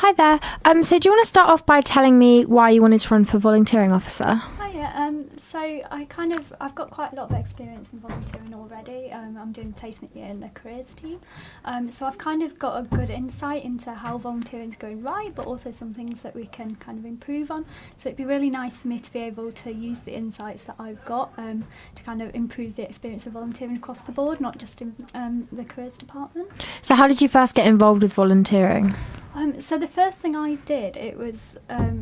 Hi there. So do you want to start off by telling me why you wanted to run for volunteering officer? So I've got quite a lot of experience in volunteering already. I'm doing placement year in the careers team. So I've kind of got a good insight into how volunteering is going right, but also some things that we can kind of improve on. So it'd be really nice for me to be able to use the insights that I've got to kind of improve the experience of volunteering across the board, not just in the careers department. So how did you first get involved with volunteering? So the first thing I did, it was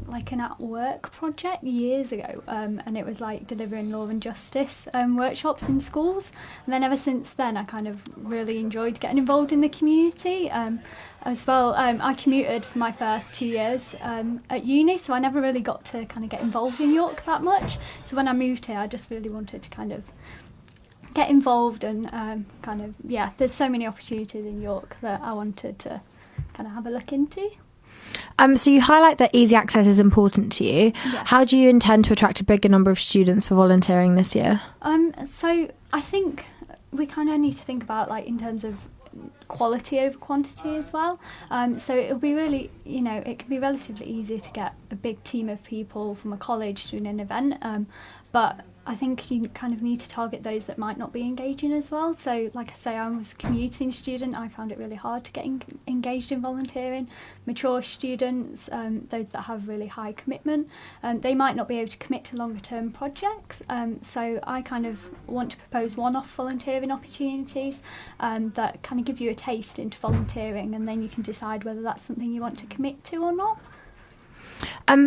like an at-work project years ago, and it was like delivering law and justice workshops in schools. And then ever since then, I kind of really enjoyed getting involved in the community. As well, I commuted for my first 2 years at uni, so I never really got to kind of get involved in York that much. So when I moved here, I just really wanted to kind of get involved and there's so many opportunities in York that I wanted to kind of have a look into. So you highlight that easy access is important to you. Yeah. How do you intend to attract a bigger number of students for volunteering this year? So I think we kind of need to think about like in terms of quality over quantity as well. So it'll be really, it can be relatively easy to get a big team of people from a college doing an event, but I think you kind of need to target those that might not be engaging as well. So like I say, I was a commuting student. I found it really hard to get engaged in volunteering. Mature students, those that have really high commitment, they might not be able to commit to longer term projects. So I kind of want to propose one-off volunteering opportunities that kind of give you a taste into volunteering, and then you can decide whether that's something you want to commit to or not.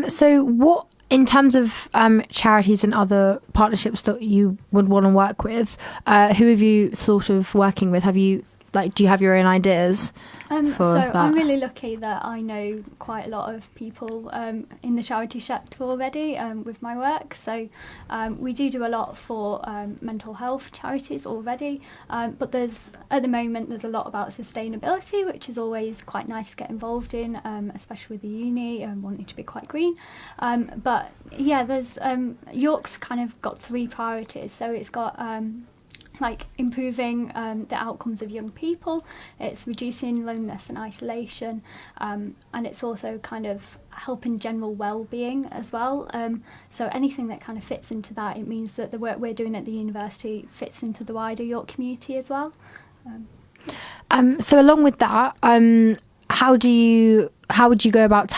So what, in terms of charities and other partnerships that you would want to work with, who have you thought of working with? Do you have your own ideas for that? I'm really lucky that I know quite a lot of people in the charity sector already with my work. So we do a lot for mental health charities already, but at the moment there's a lot about sustainability, which is always quite nice to get involved in, especially with the uni and wanting to be quite green. But yeah, there's York's kind of got three priorities. So it's got like improving the outcomes of young people, it's reducing loneliness and isolation, and it's also kind of helping general well-being as well. So anything that kind of fits into that, it means that the work we're doing at the university fits into the wider York community as well. So along with that, how would you go about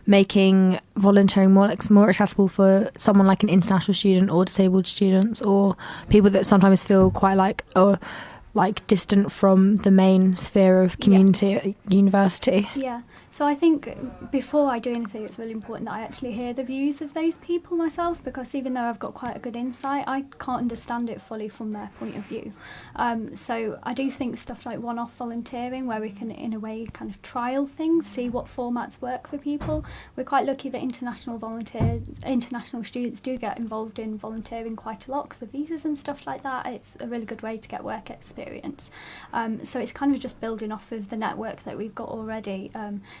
making volunteering more accessible for someone like an international student or disabled students or people that sometimes feel quite distant from the main sphere of community at university? Yeah, so I think before I do anything, it's really important that I actually hear the views of those people myself, because even though I've got quite a good insight, I can't understand it fully from their point of view. So I do think stuff like one-off volunteering, where we can in a way kind of trial things, see what formats work for people. We're quite lucky that international students do get involved in volunteering quite a lot because of visas and stuff like that. It's a really good way to get work experience. So it's kind of just building off of the network that we've got already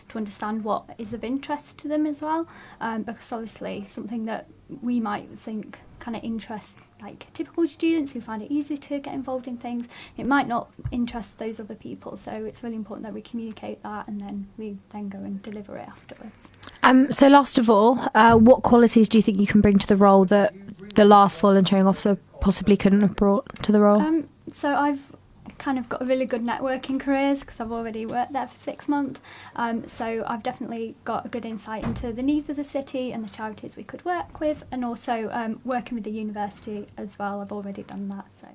to understand what is of interest to them as well, because obviously something that we might think kind of interests like typical students who find it easy to get involved in things, it might not interest those other people. So it's really important that we communicate that and then we then go and deliver it afterwards. So last of all, what qualities do you think you can bring to the role that the last volunteering officer possibly couldn't have brought to the role? So I've kind of got a really good network in careers because I've already worked there for 6 months. So I've definitely got a good insight into the needs of the city and the charities we could work with, and also working with the university as well. I've already done that. So.